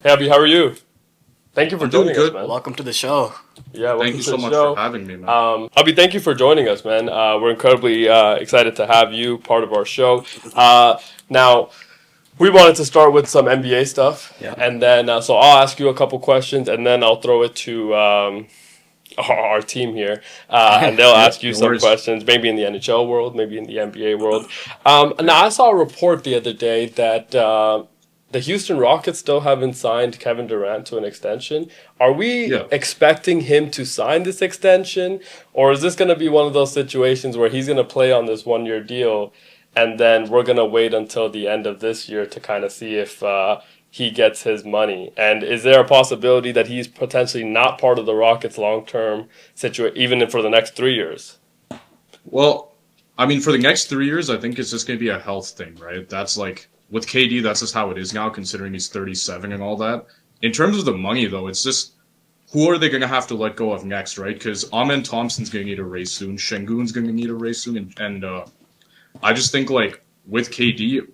Hey, Abby, how are you? Thank you for I'm doing joining us, good. man. Welcome to the show. Yeah, Thank welcome you to so the much for show. having me, man. Abby, thank you for joining us, man. We're incredibly excited to have you part of our show. Now, we wanted to start with some NBA stuff, Yeah. and then so I'll ask you a couple questions, and then I'll throw it to our team here, and they'll Yep, ask you no some worries. questions, maybe in the NHL world, maybe in the NBA world. Now, I saw a report the other day that the Houston Rockets still haven't signed Kevin Durant to an extension. Are we Yeah. expecting him to sign this extension, or is this going to be one of those situations where he's going to play on this 1 year deal, and then we're going to wait until the end of this year to kind of see if he gets his money? And is there a possibility that he's potentially not part of the Rockets' long term situation, even for the next 3 years? Well, I mean, for the next 3 years, I think it's just going to be a health thing, right? That's like, with KD, that's just how it is now, considering he's 37 and all that. In terms of the money, though, it's just, who are they going to have to let go of next, right? Because Amen Thompson's going to need a raise soon. Şengün's going to need a raise soon. And I just think, like, with KD,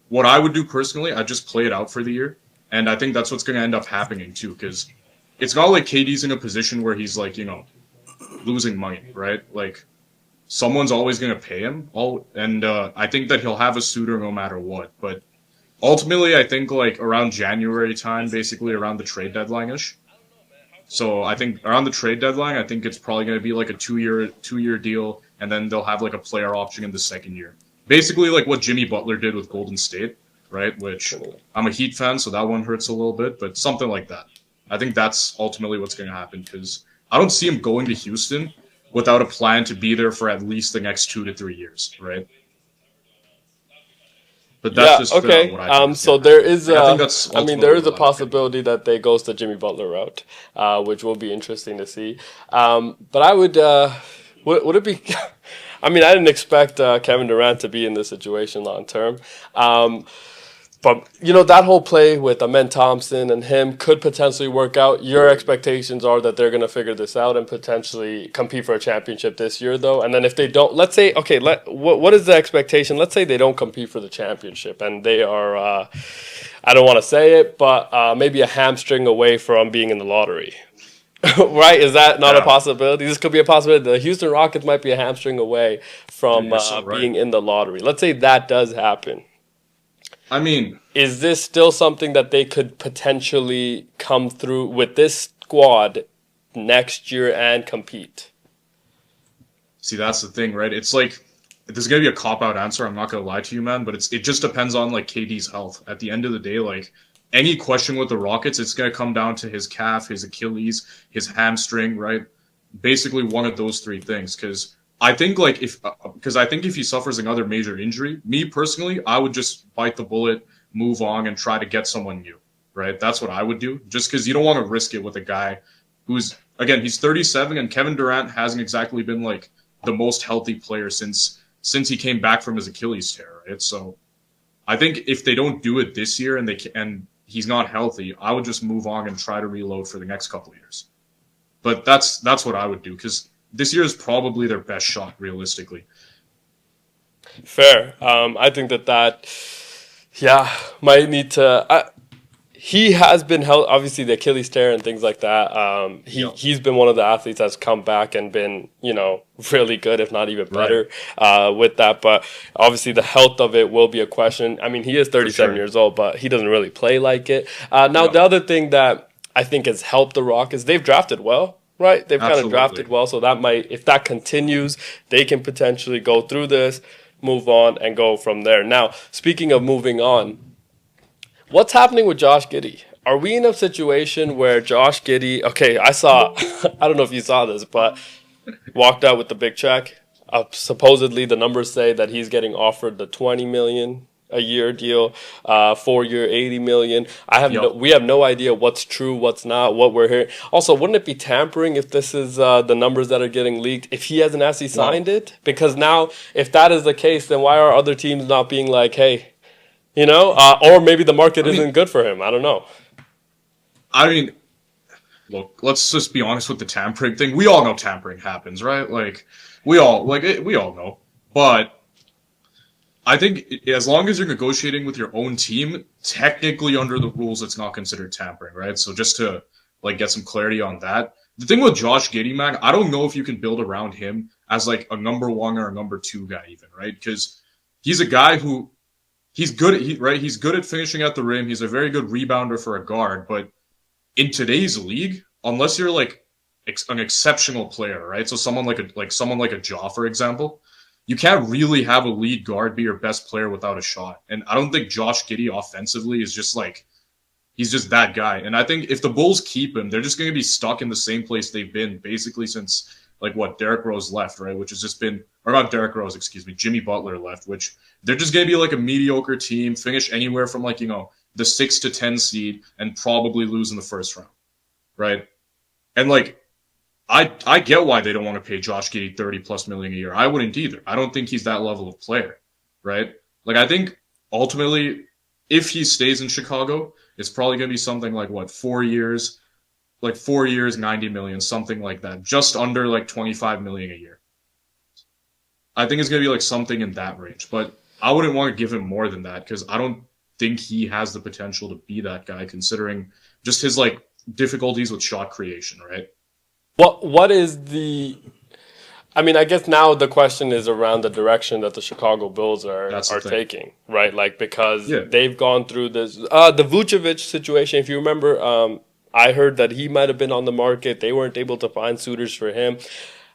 what I would do personally, I'd just play it out for the year. And I think that's what's going to end up happening, too, because it's not like KD's in a position where he's, like, losing money, right? Like, someone's always going to pay him. And I think that he'll have a suitor no matter what. But ultimately, I think like around January time, basically around the trade deadline ish. So I think around the trade deadline, I think it's probably going to be like a two year deal, and then they'll have like a player option in the second year. Basically, like what Jimmy Butler did with Golden State, right? Which I'm a Heat fan, so that one hurts a little bit, but something like that. I think that's ultimately what's going to happen because I don't see him going to Houston without a plan to be there for at least the next 2 to 3 years, right? But that's Yeah, just okay. what I think is So going to there happen. is Like I think a, that's I mean, there ultimately is a what I'm thinking. possibility that they goes the Jimmy Butler route, which will be interesting to see. But I would, would it be? I mean, I didn't expect Kevin Durant to be in this situation long term. Um, but that whole play with Amen Thompson and him could potentially work out. Your expectations are that they're going to figure this out and potentially compete for a championship this year, though. And then if they don't, let's say, okay, what is the expectation? Let's say they don't compete for the championship and they are, I don't want to say it, but maybe a hamstring away from being in the lottery. Right? Is that not a Yeah, possibility? This could be a possibility. The Houston Rockets might be a hamstring away dude, from you're so right. being in the lottery. Let's say that does happen. I mean, Is this still something that they could potentially come through with this squad next year and compete? see, that's the thing, right? It's like there's gonna be a cop out answer. I'm not gonna lie to you, man, but it just depends on like KD's health. At the end of the day, like any question with the Rockets, it's gonna come down to his calf, his Achilles, his hamstring, right? Basically, one of those three things. Because I think if he suffers another major injury, me personally, I would just bite the bullet, move on, and try to get someone new, right? That's what I would do. Just because you don't want to risk it with a guy who's again he's 37, and Kevin Durant hasn't exactly been like the most healthy player since he came back from his Achilles tear, right? So I think if they don't do it this year and he's not healthy, I would just move on and try to reload for the next couple of years. But that's what I would do because this year is probably their best shot realistically. Fair. I think that yeah might need to. He has been held, obviously the Achilles tear and things like that. Yeah, He's been one of the athletes that's come back and been really good, if not even right, better, with that. But obviously the health of it will be a question. I mean, he is for 37 sure. years old, but he doesn't really play like it. Now Yeah, the other thing that I think has helped the Rockets, they've drafted well. Right, they've kind of absolutely. drafted well, so that might, if that continues, they can potentially go through this, move on, and go from there. Now, speaking of moving on, what's happening with Josh Giddey? Are we in a situation where Josh Giddey? Okay, I saw. I don't know if you saw this, but walked out with the big check. Supposedly, the numbers say that he's getting offered the 20 million a year deal, 4 year 80 million. Yep. We have no idea what's true, what's not, what we're hearing. Also, wouldn't it be tampering if this is the numbers that are getting leaked if he hasn't actually Well, signed it? Because now, if that is the case, then why are other teams not being like, hey, or maybe the market I mean, isn't good for him. I don't know. I mean, look, let's just be honest with the tampering thing. We all know tampering happens, right? Like we all know. But I think as long as you're negotiating with your own team, technically under the rules, it's not considered tampering, right? So just to like get some clarity on that. The thing with Josh Giddey, man, I don't know if you can build around him as like a number one or a number two guy, even, right? Because he's a guy who he's good, right? He's good at finishing at the rim. He's a very good rebounder for a guard, but in today's league, unless you're like an exceptional player, right? So someone like a Jaw, for example, you can't really have a lead guard be your best player without a shot. And I don't think Josh Giddey offensively is just like he's just that guy. And I think if the Bulls keep him, they're just going to be stuck in the same place they've been basically since like what Derrick Rose left, right? Which has just been, or not Derrick Rose, excuse me, Jimmy Butler left, which they're just going to be like a mediocre team, finish anywhere from like, the 6 to 10 seed and probably lose in the first round, right? And like, I get why they don't want to pay Josh Giddey 30 plus million a year. I wouldn't either. I don't think he's that level of player, right? Like, I think ultimately, if he stays in Chicago, it's probably going to be something like what, 4 years, 90 million, something like that, just under like 25 million a year. I think it's going to be like something in that range, but I wouldn't want to give him more than that because I don't think he has the potential to be that guy considering just his like difficulties with shot creation, right? What is the? I mean, I guess now the question is around the direction that the Chicago Bulls are taking, right? Like because they've gone through this the Vucevic situation. If you remember, I heard that he might have been on the market. They weren't able to find suitors for him.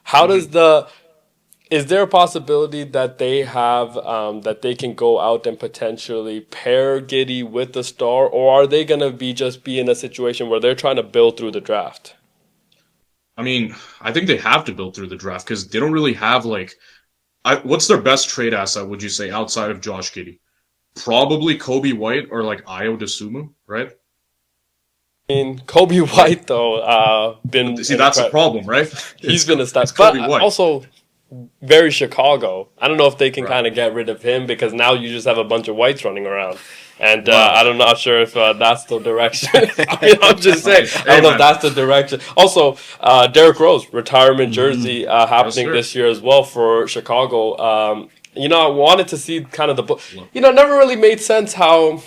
How does the Is there a possibility that they have that they can go out and potentially pair Giddey with the star, or are they going to be in a situation where they're trying to build through the draft? I mean, I think they have to build through the draft because they don't really have like, what's their best trade asset? Would you say outside of Josh Giddey? Probably Kobe White or like Ayo Dosunmu, right? I mean, Kobe White though, that's a problem, right? He's been a star, but also very Chicago. I don't know if they can kind of get rid of him because now you just have a bunch of whites running around. And I'm not sure if that's the direction. I mean, I'm just saying. I don't know if that's the direction. Also, Derrick Rose, retirement jersey happening this year as well for Chicago. I wanted to see kind of it never really made sense how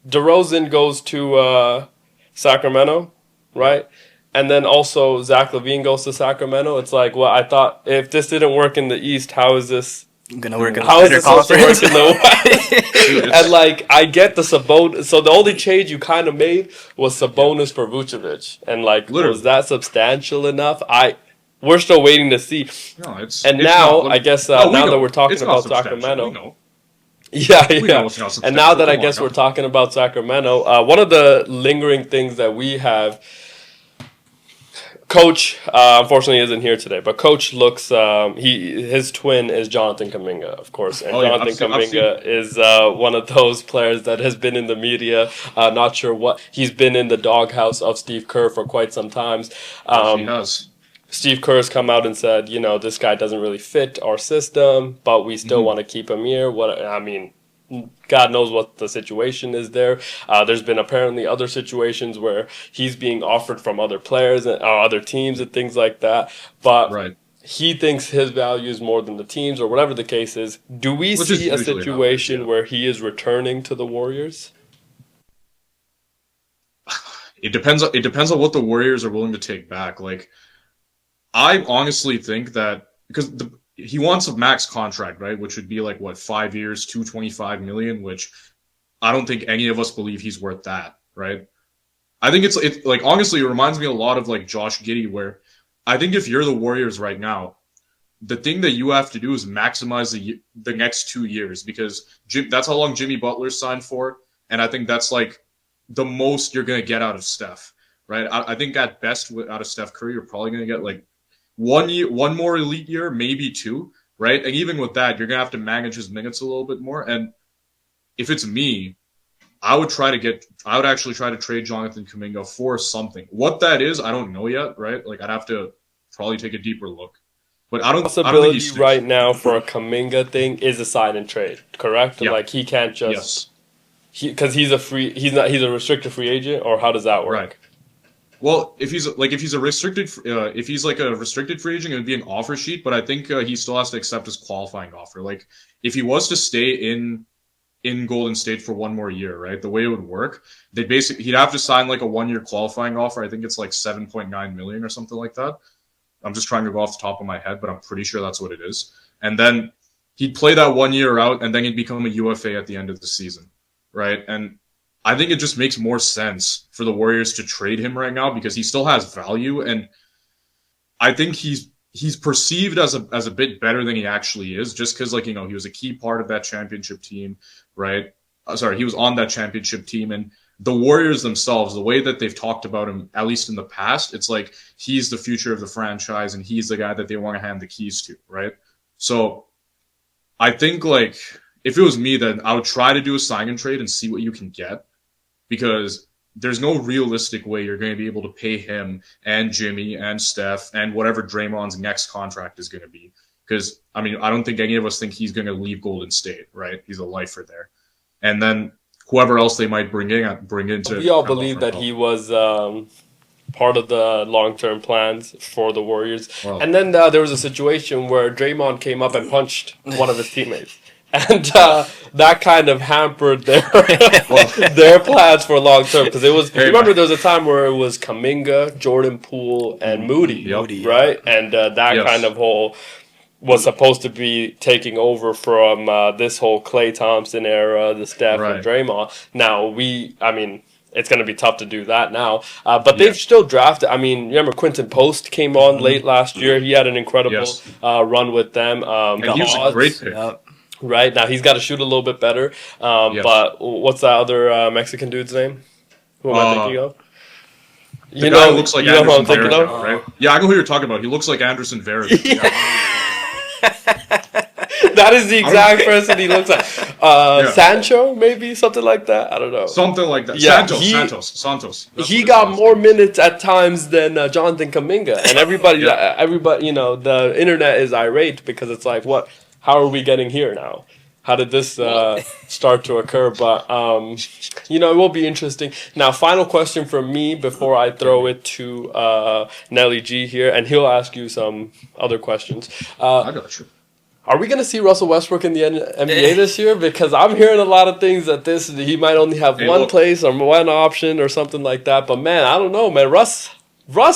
DeRozan goes to Sacramento, right? And then also Zach LaVine goes to Sacramento. It's like, well, I thought if this didn't work in the East, how is this gonna work in the How is this supposed to work in the West? And like, I get the Sabonis. So the only change you kind of made was Sabonis for Vucevic, and like, was that substantial enough? We're still waiting to see. No, I guess now that we're talking about Sacramento. Yeah. And now that I guess we're talking about Sacramento, one of the lingering things that we have. Coach, unfortunately, isn't here today, but Coach looks. His twin is Jonathan Kuminga, of course, and Jonathan Kuminga is one of those players that has been in the media. Not sure what he's been in the doghouse of Steve Kerr for quite some time. He has. Steve Kerr's come out and said, this guy doesn't really fit our system, but we still want to keep him here. God knows what the situation is there. There's been apparently other situations where he's being offered from other players and other teams and things like that. But he thinks his value is more than the teams or whatever the case is. Do we see a situation where he is returning to the Warriors? It depends on what the Warriors are willing to take back. Like, I honestly think that because he wants a max contract, right? Which would be like, 5 years, $225 million, which I don't think any of us believe he's worth that, right? I think it's like, honestly, it reminds me a lot of like Josh Giddey, where I think if you're the Warriors right now, the thing that you have to do is maximize the next 2 years because that's how long Jimmy Butler signed for. And I think that's like the most you're going to get out of Steph, right? I think at best out of Steph Curry, you're probably going to get like 1 more elite year, maybe 2, right? And even with that, you're going to have to manage his minutes a little bit more. And if it's me, I would actually try to trade Jonathan Kuminga for something. What that is, I don't know yet, right? Like, I'd have to probably take a deeper look. But I don't possibility right now for a Kuminga thing is a sign and trade, correct? Yeah. Like, he can't just because he's a restricted free agent, or how does that work? Right. Well, if he's like a restricted free agent, it would be an offer sheet. But I think he still has to accept his qualifying offer. Like if he was to stay in Golden State for one more year, right? The way it would work, he'd have to sign like a 1 year qualifying offer. I think it's like 7.9 million or something like that. I'm just trying to go off the top of my head, but I'm pretty sure that's what it is. And then he'd play that 1 year out, and then he'd become a UFA at the end of the season, right? And I think it just makes more sense for the Warriors to trade him right now because he still has value, and I think he's perceived as a bit better than he actually is, just because like he was a key part of that championship team, right? Sorry, he was on that championship team, and the Warriors themselves, the way that they've talked about him, at least in the past, it's like he's the future of the franchise, and he's the guy that they want to hand the keys to, right? So I think like if it was me, then I would try to do a sign and trade and see what you can get, because there's no realistic way you're going to be able to pay him and Jimmy and Steph and whatever Draymond's next contract is going to be. Because, I mean, I don't think any of us think he's going to leave Golden State, right? He's a lifer there. And then whoever else they might bring into. We all believe that he was part of the long-term plans for the Warriors. Well, and then there was a situation where Draymond came up and punched one of his teammates. And that kind of hampered their plans for long term, because it was. Remember, there was a time where it was Kuminga, Jordan Poole, and Moody, right? And that kind of whole was supposed to be taking over from this whole Klay Thompson era, the Steph and Draymond. Now it's going to be tough to do that now. But they've still drafted. I mean, remember Quinton Post came on late last year. He had an incredible run with them. And he was a great pick. Right, now he's got to shoot a little bit better. But what's that other Mexican dude's name? Who am I thinking of? The guy looks like Anderson Varejao, right? Yeah, I know who you're talking about. He looks like Anderson Varejao. That is the exact person he looks like. Sancho, maybe something like that. I don't know. Something like that. Yeah, Santos. He got more minutes at times than Jonathan Kuminga, and everybody, the internet is irate because it's like, what? How are we getting here now? How did this start to occur? But, it will be interesting. Now, final question from me before I throw it to Nelly G here, and he'll ask you some other questions. I got you. Are we going to see Russell Westbrook in the NBA this year? Because I'm hearing a lot of things that he might only have one place or one option or something like that. But, man, I don't know, man. Russ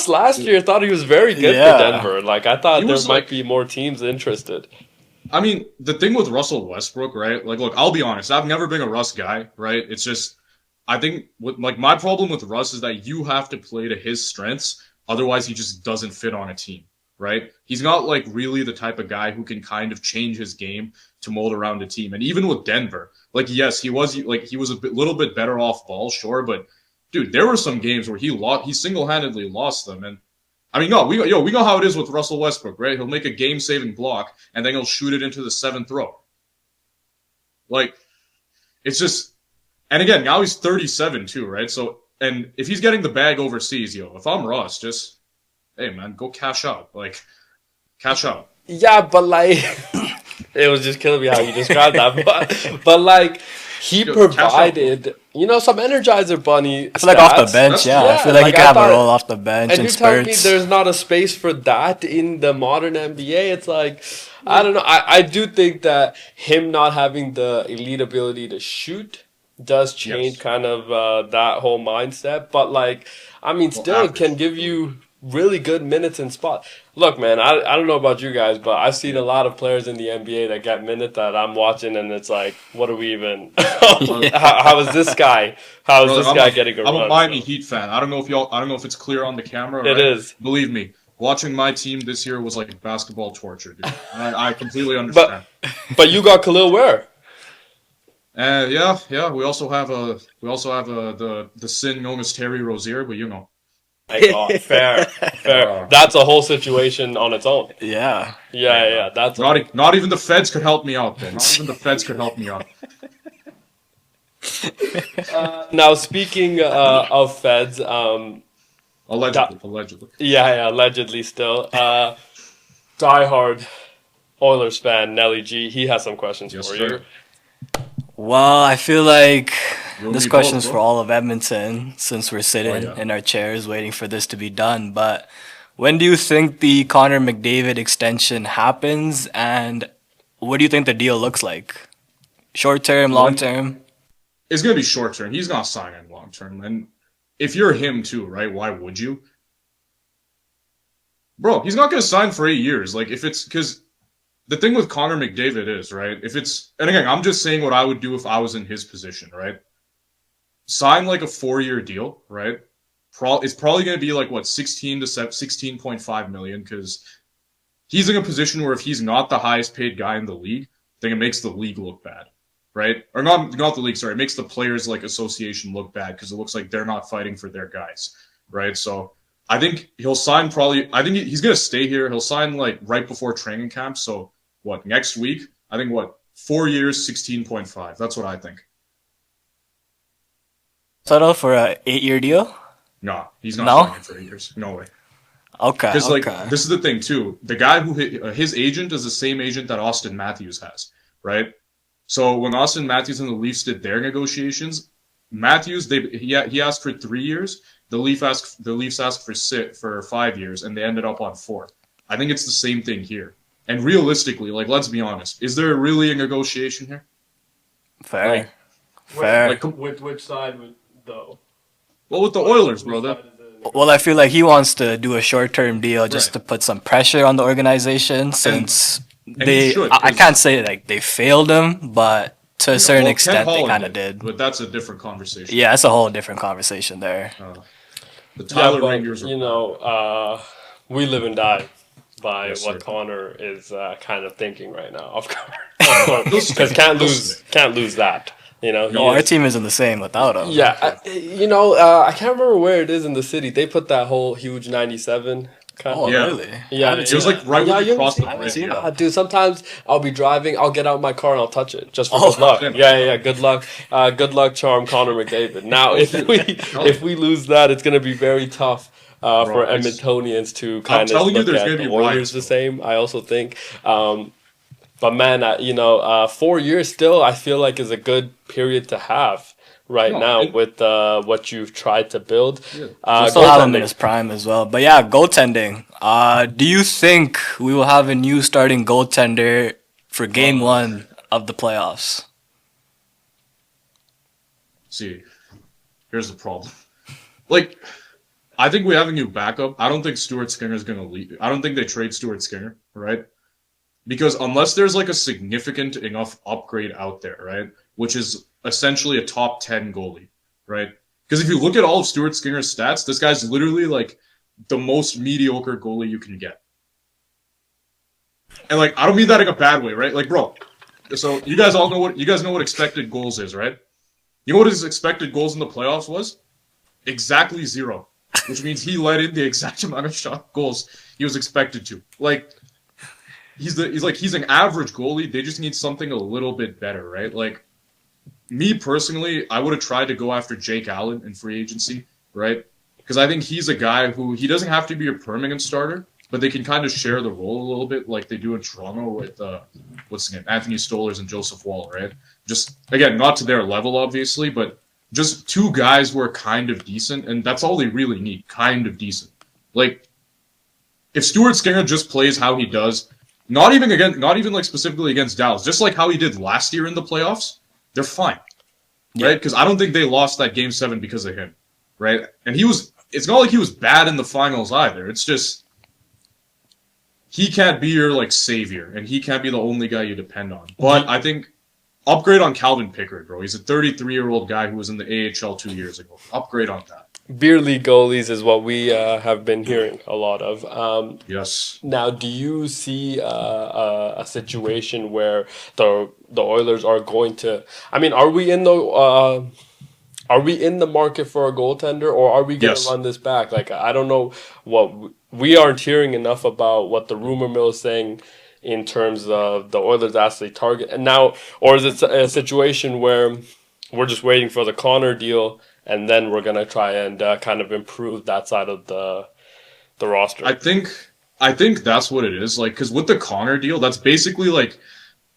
last year thought he was very good for Denver. Like, I thought there might be more teams interested. I mean, the thing with Russell Westbrook, right? Like, look, I'll be honest. I've never been a Russ guy, right? It's just, I think, my problem with Russ is that you have to play to his strengths. Otherwise, he just doesn't fit on a team, right? He's not, like, really the type of guy who can kind of change his game to mold around a team. And even with Denver, like, yes, he was little bit better off ball, sure. But, dude, there were some games where he single-handedly lost them. And, I mean, no, we know how it is with Russell Westbrook, right? He'll make a game-saving block, and then he'll shoot it into the seventh row. Like, it's just... And again, now he's 37 too, right? So, and if he's getting the bag overseas, if I'm Russ, just, hey, man, go cash out. Like, cash out. Yeah, but, like... it was just killing me how you described that. But like... He provided, some Energizer Bunny. I feel like off the bench, I feel like he can have a role off the bench. And you're telling me there's not a space for that in the modern NBA? It's like, I don't know. I do think that him not having the elite ability to shoot does change kind of that whole mindset. But, like, I mean, still, it can give you really good minutes and spot. Look, man, I don't know about you guys, but I've seen a lot of players in the NBA that get minutes that I'm watching, and it's like, what are we even? how is this guy? How is this guy getting a run? I'm a Miami Heat fan. I don't know if it's clear on the camera. It is. Believe me, watching my team this year was like basketball torture, dude. I completely understand. But you got Khalil Ware. Yeah. We also have the sin known as Terry Rozier, but Fair. That's a whole situation on its own. Yeah. That's not even the feds could help me out. Then not even the feds could help me out. Now, speaking of feds, allegedly. Yeah, allegedly still. Diehard Oilers fan Nelly G. He has some questions for you. Well, I feel like You and This me question both, is for bro. all of Edmonton since we're sitting Yeah. in our chairs waiting for this to be done. But when do you think the Connor McDavid extension happens, and what do you think the deal looks like? Short term, long One, term? it's gonna be short term. He's not signing long term. And if you're him too, right? Why would you, bro? He's not gonna sign for 8 years. Like if it's because the thing with Connor McDavid is right. If it's and again, I'm just saying what I would do if I was in his position, right? Sign like a 4 year deal, right? It's probably gonna be like what 16 to 16.5 million because he's in a position where if he's not the highest paid guy in the league, then it makes the league look bad, right? Or not the league, sorry, it makes the players like association look bad because it looks like they're not fighting for their guys, right? So I think he'll sign probably. I think he's gonna stay here. He'll sign like right before training camp. So what next week? I think what 4 years, 16.5. That's what I think. Settle for a 8-year deal? No, he's not No? signing for 8 years. No way. Okay, Because like okay. this is the thing too. The guy who his agent is the same agent that Austin Matthews has, right? So when Austin Matthews and the Leafs did their negotiations, Matthews he asked for 3 years. The Leafs asked for 5 years, and they ended up on 4. I think it's the same thing here. And realistically, like let's be honest, is there really a negotiation here? Fair. Like, Fair. like With which side would though? well, with the Oilers, Whose brother. side is it? Well, I feel like he wants to do a short-term deal just Right. to put some pressure on the organization since And he should. I 'Cause- can't say like they failed him, but to a certain well, Ken extent they Holland kind of did. but that's a different conversation. Yeah, that's a whole different conversation there. The Yeah, Tyler but Rangers are we live and die by Yes, what sir. Connor is kind of thinking right now. Of He'll course, stick. because can't He'll lose stick. can't lose that. You know, No, our team isn't the same without him. Yeah, I can't remember where it is in the city. They put that whole huge '97. Oh, Yeah. really? Yeah, I haven't It seen was like that. right Yeah, when you you haven't crossed the seen I haven't bridge. seen Yeah. that. Dude, sometimes I'll be driving, I'll get out my car and I'll touch it just for Oh, good luck. yeah. Yeah. Good luck, charm Connor McDavid. Now, if we lose that, it's gonna be very tough for it's- Edmontonians to kind of telling you look there's at gonna the be Oilers riots, the though. same. I also think, but man, 4 years still, I feel like is a good period to have right No, now and- with what you've tried to build. Yeah. We'll still have him in Goaltending. his prime as well. But yeah, goaltending. Do you think we will have a new starting goaltender for game one of the playoffs? See, here's the problem. Like, I think we have a new backup. I don't think Stuart Skinner's going to leave. I don't think they trade Stuart Skinner, right? Because unless there's like a significant enough upgrade out there, right? Which is essentially a top 10 goalie, right? Because if you look at all of Stuart Skinner's stats, this guy's literally like the most mediocre goalie you can get. And like, I don't mean that in a bad way, right? Like, bro, so you guys know what expected goals is, right? You know what his expected goals in the playoffs was? Exactly 0, which means he let in the exact amount of shot goals he was expected to. Like, he's an average goalie. They just need something a little bit better, right? Like, me personally, I would have tried to go after Jake Allen in free agency, right? Because I think he's a guy who he doesn't have to be a permanent starter, but they can kind of share the role a little bit, like they do in Toronto with what's his name, Anthony Stolarz and Joseph Wall, right? Just again, not to their level, obviously, but just two guys who are kind of decent, and that's all they really need, kind of decent. Like, if Stuart Skinner just plays how he does, not even like specifically against Dallas, just like how he did last year in the playoffs, they're fine, right? Because I don't think they lost that Game 7 because of him, right? And it's not like he was bad in the finals either. It's just he can't be your like savior, and he can't be the only guy you depend on. But I think upgrade on Calvin Pickard, bro. He's a 33-year-old guy who was in the AHL 2 years ago. Upgrade on that. Beer league goalies is what we have been hearing a lot of. Yes. Now, do you see a situation where the Oilers are going to? I mean, are we in the market for a goaltender, or are we going to Yes. run this back? Like, I don't know what we aren't hearing enough about what the rumor mill is saying in terms of the Oilers actually target, and now, or is it a situation where we're just waiting for the Connor deal, and then we're gonna try and kind of improve that side of the roster? I think that's what it is. Like, because with the Connor deal, that's basically like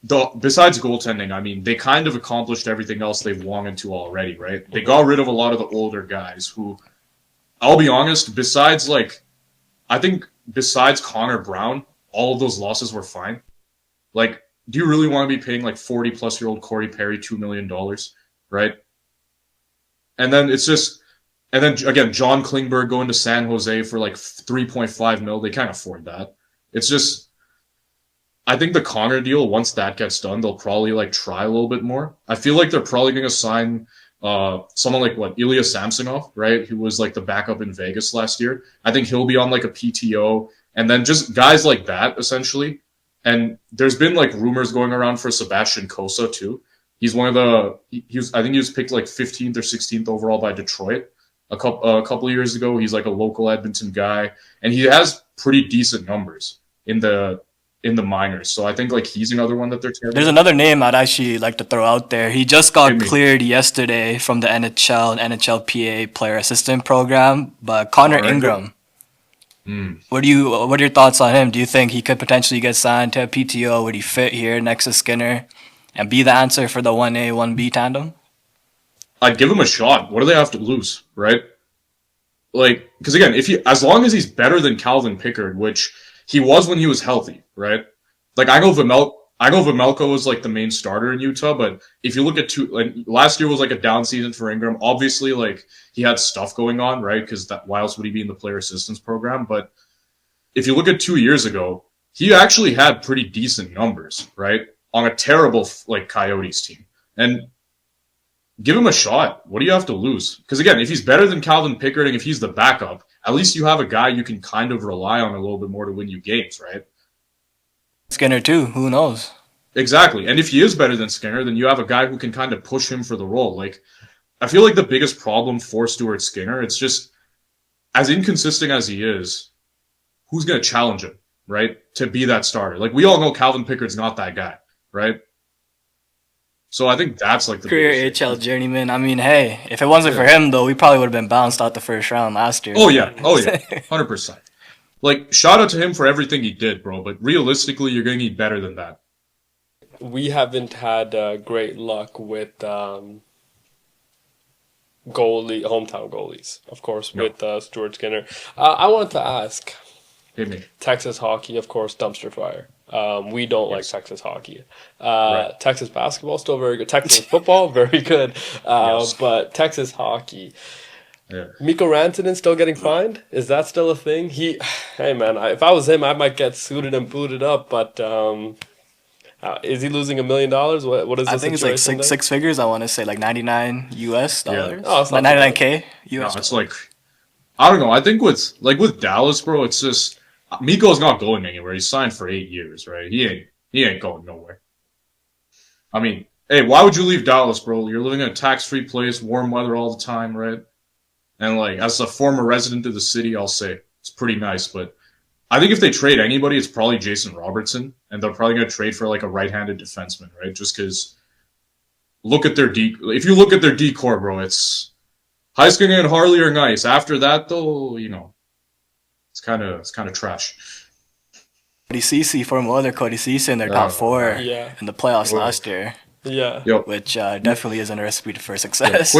besides goaltending, I mean, they kind of accomplished everything else they've wanted to already, right? They got rid of a lot of the older guys who, I'll be honest, I think besides Connor Brown, all of those losses were fine. Like, do you really want to be paying like 40-plus-year-old Corey Perry $2 million, right? And then again, John Klingberg going to San Jose for like 3.5 mil. They can't afford that. It's just, I think the Connor deal, once that gets done, they'll probably like try a little bit more. I feel like they're probably going to sign someone like Ilya Samsonov, right? Who was like the backup in Vegas last year. I think he'll be on like a PTO, and then just guys like that essentially. And there's been like rumors going around for Sebastian Cossa too. He's one of the I think he was picked like 15th or 16th overall by Detroit a couple of years ago. He's like a local Edmonton guy, and he has pretty decent numbers in the minors. So I think like he's another one that they're targeting. There's another name I'd actually like to throw out there. He just got Hit me. cleared yesterday from the NHL and NHLPA player assistant program, but Connor Alright. Ingram. What are your thoughts on him? Do you think he could potentially get signed to a PTO? Would he fit here next to Skinner and be the answer for the 1A, 1B tandem? I'd give him a shot. What do they have to lose, right? Like, because again, as long as he's better than Calvin Pickard, which he was when he was healthy, right? Like, I know Vemelko was like the main starter in Utah, but if you look at last year was like a down season for Ingram. Obviously, like he had stuff going on, right? Because why else would he be in the player assistance program? But if you look at 2 years ago, he actually had pretty decent numbers, right? On a terrible like Coyotes team, and give him a shot. What do you have to lose? Because again, if he's better than Calvin Pickard and if he's the backup, at least you have a guy you can kind of rely on a little bit more to win you games, right? Skinner too. Who knows? Exactly. And if he is better than Skinner, then you have a guy who can kind of push him for the role. Like, I feel like the biggest problem for Stuart Skinner, it's just as inconsistent as he is, who's going to challenge him, right? To be that starter. Like, we all know Calvin Pickard's not that guy, right? So I think that's like the Career biggest thing. HL journeyman. I mean, hey, if it wasn't for him though, we probably would have been bounced out the first round last year. Oh yeah, 100%. Like, shout out to him for everything he did, bro. But realistically, you're going to need better than that. We haven't had great luck with hometown goalies, of course, No. with Stuart Skinner. I want to ask, Hit me. Texas hockey, of course, dumpster fire. We don't like Texas hockey. Right. Texas basketball, still very good. Texas football, very good. But Texas hockey. Yeah. Mikko Rantanen still getting fined? Is that still a thing? Hey man, if I was him, I might get suited and booted up. But is he losing $1 million? What is the I think it's like situation there? six figures. I want to say like $99 US. Yeah. Oh, it's Like not that 99K No, US. it's like, I don't know. I think with Dallas, bro, it's just Miko's not going anywhere. He's signed for 8 years, right? He ain't going nowhere. I mean, hey, why would you leave Dallas, bro? You're living in a tax-free place, warm weather all the time, right? And like, as a former resident of the city, I'll say it's pretty nice. But I think if they trade anybody, it's probably Jason Robertson, and they're probably going to trade for like a right-handed defenseman, right? Just because if you look at their decor, bro, it's Heiskanen and Harley are nice. After that, though, it's kind of trash. Cody Ceci, former other Cody Ceci in their top four Yeah. in the playoffs Whoa. last year, Yeah. Yo, which definitely isn't a recipe for success.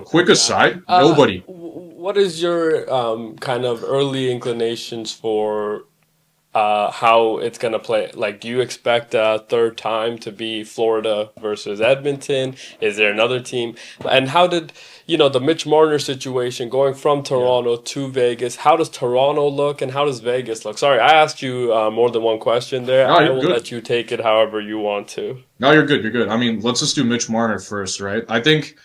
quick aside, nobody. What is your kind of early inclinations for how it's going to play? Like, do you expect a third time to be Florida versus Edmonton? Is there another team? And how did, the Mitch Marner situation going from Toronto to Vegas, how does Toronto look and how does Vegas look? Sorry, I asked you more than one question there. No, I you're will good. let you take it however you want to. No, you're good. You're good. I mean, let's just do Mitch Marner first, right? I think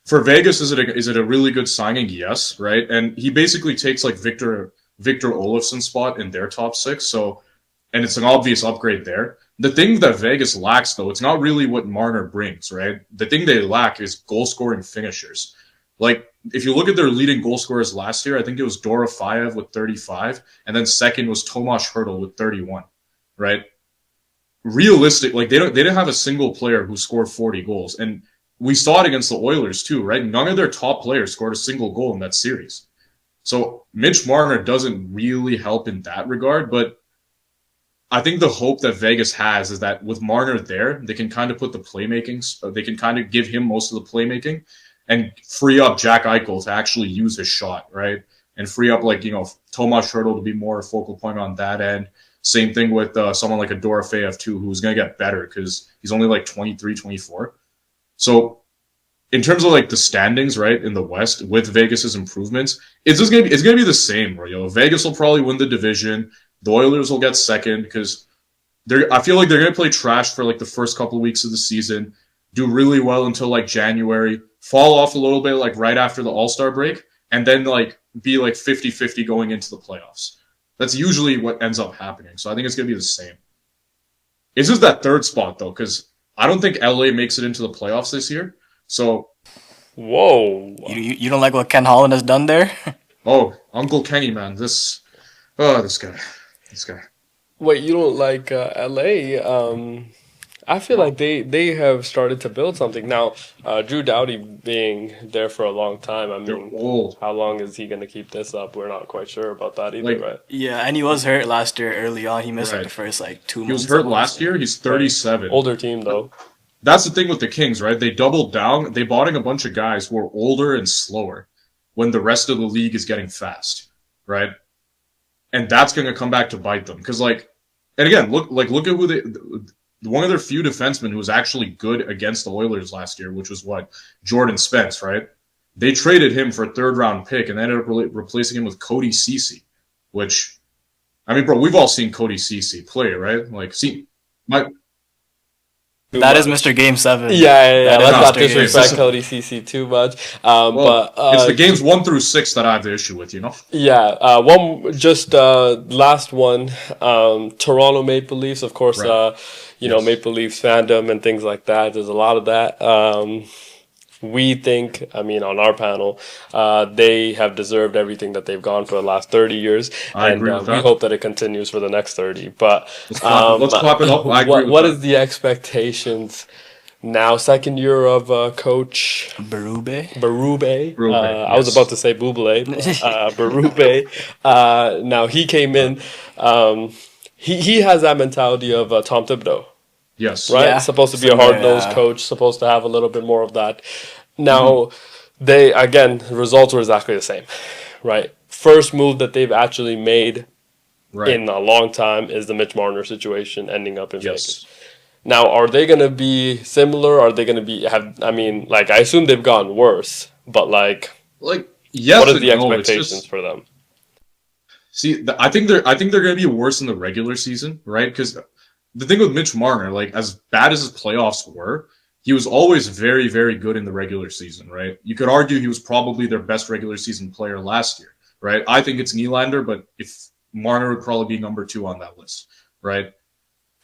for Vegas, is it a really good signing? Yes, right. And he basically takes like Victor Olofsson's spot in their top six. So, and it's an obvious upgrade there. The thing that Vegas lacks, though, it's not really what Marner brings, right? The thing they lack is goal scoring finishers. Like, if you look at their leading goal scorers last year, I think it was Dora Fayev with 35, and then second was Tomas Hertl with 31, right? Realistic, like they didn't have a single player who scored 40 goals, and we saw it against the Oilers too, right? None of their top players scored a single goal in that series. So Mitch Marner doesn't really help in that regard, but I think the hope that Vegas has is that with Marner there, they can kind of put the playmaking, they can kind of give him most of the playmaking and free up Jack Eichel to actually use his shot, right? And free up, like, Tomas Hertl to be more a focal point on that end. Same thing with someone like a Dorofeyev, too, who's going to get better because he's only like 23, 24. So in terms of like the standings, right, in the West with Vegas's improvements, it's going to be the same, bro. Vegas will probably win the division. The Oilers will get second because I feel like they're going to play trash for like the first couple of weeks of the season, do really well until like January, fall off a little bit like right after the All-Star break, and then like be like 50-50 going into the playoffs. That's usually what ends up happening. So I think it's going to be the same. It's just that third spot though, because I don't think LA makes it into the playoffs this year. So, Whoa. You don't like what Ken Holland has done there? oh, Uncle Kenny, man, this guy. Wait, you don't like LA? I feel like they have started to build something now. Drew Doughty being there for a long time. I They're mean, old. how long is he going to keep this up? We're not quite sure about that either, Like, right? Yeah, and he was hurt last year early on. He missed like Right. the first like 2 months. He was hurt last year. He's 37. Older team though. That's the thing with the Kings, right? They doubled down. They bought in a bunch of guys who are older and slower when the rest of the league is getting fast, right? And that's going to come back to bite them. Because, like, and again, look at who one of their few defensemen who was actually good against the Oilers last year, which was Jordan Spence, right? They traded him for a third-round pick and ended up replacing him with Cody Ceci, which, I mean, bro, we've all seen Cody Ceci play, right? Like, That is Mr. Game 7. Yeah. That is Let's not Mr. Game disrespect 7. Cody CC too much. well, But it's the games 1 through 6 that I have the issue with, yeah, last one. Toronto Maple Leafs, of course. Right. Yes. Maple Leafs fandom and things like that. There's a lot of that. We think, on our panel, they have deserved everything that they've gone for the last 30 years. I agree with we that. hope that it continues for the next 30. But Let's clap it up. I agree with what that. is the expectations now? Second year of Coach Berube. Berube. Berube, I was yes. about to say Buble. Berube. Now he came in. He has that mentality of Tom Thibodeau. Yes. Right? Yeah. Supposed to be a Similar, hard-nosed yeah. coach, supposed to have a little bit more of that. Now, the results were exactly the same, right? First move that they've actually made Right. in a long time is the Mitch Marner situation ending up in Yes. Vegas. Now, are they going to be similar? Are they going to I assume they've gotten worse, but Yes. what are the and no, it's expectations just- for them? See, I think they're going to be worse in the regular season, right? Because the thing with Mitch Marner, like, as bad as his playoffs were, he was always very, very good in the regular season, right? You could argue he was probably their best regular season player last year, right? I think it's Nylander, but if Marner would probably be number 2 on that list, right?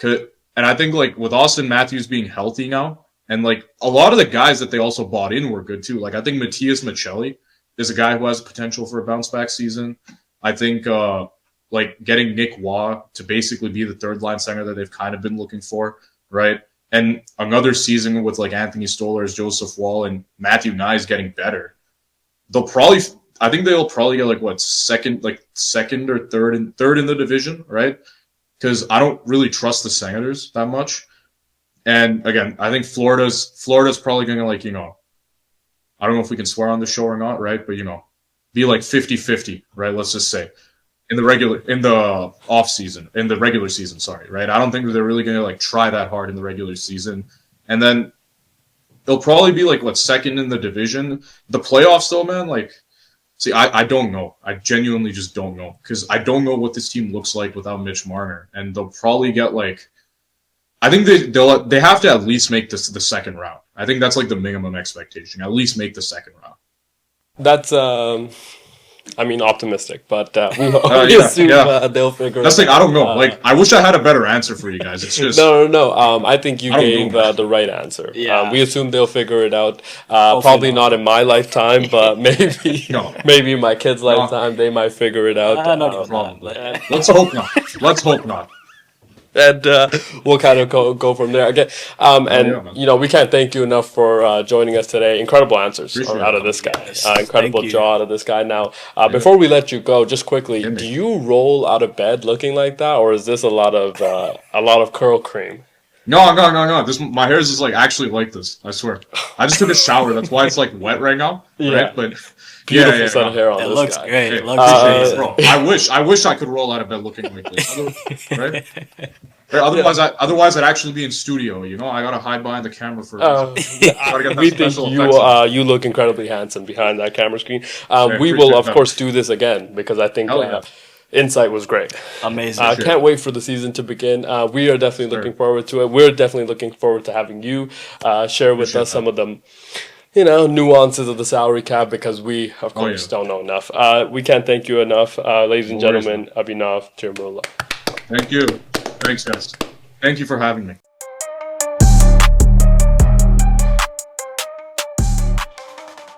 And I think, like, with Austin Matthews being healthy now, and, like, a lot of the guys that they also bought in were good, too. Like, I think Matias Michelli is a guy who has potential for a bounce-back season. I think, getting Nick Waugh to basically be the third-line center that they've kind of been looking for, right? And another season with, like, Anthony Stolarz, Joseph Wall, and Matthew Nye getting better. I think they'll probably get, second or third in the division, right? Because I don't really trust the Senators that much. And, again, I think Florida's probably going to, I don't know if we can swear on the show or not, right? But, be like 50-50, right? Let's just say in the regular season, sorry, right? I don't think that they're really going to try that hard in the regular season. And then they'll probably be second in the division. The playoffs though, man, I don't know. I genuinely just don't know because I don't know what this team looks like without Mitch Marner. And they'll probably get I think they have to at least make the second round. I think that's the minimum expectation. At least make the second round. That's optimistic, but we assume they'll figure. That's I don't know. I wish I had a better answer for you guys. It's just no. I think you gave know. the right answer. Yeah. We assume they'll figure it out. Probably not in my lifetime, but maybe No. maybe in my kid's lifetime they might figure it out. Not even problem. that, but- Let's hope not. Let's hope not. and we'll kind of go from there again. And yeah, man. you know, we can't thank you enough for joining us today. Incredible answers Appreciate out it, of this guy. Yes, Incredible thank you. draw out of this guy. Now, before we let you go, just quickly, me. do you roll out of bed looking like that, or is this a lot of curl cream? No. This my hair is just like actually like this. I swear. I just took a shower. That's why it's like wet right now. Yeah. Right? But Beautiful set of hair on It this looks guy. great. Hey, It looks appreciate it, amazing. bro. I wish I could roll out of bed looking like this. Right? Right, otherwise I'd actually be in studio. You know, I gotta hide behind the camera for. Gotta get that We think special you effects on. you look incredibly handsome behind that camera screen. I We will appreciate of that. course do this again because I think Hell yeah. Insight was great. Amazing. I can't wait for the season to begin. We are definitely looking forward to it. We're definitely looking forward to having you share with us some of them, you know, nuances of the salary cap because we, of course, yeah. don't know enough. We can't thank you enough, ladies and No worries, gentlemen. Abhinav Tirmula. Thank you. Thanks, guys. Thank you for having me.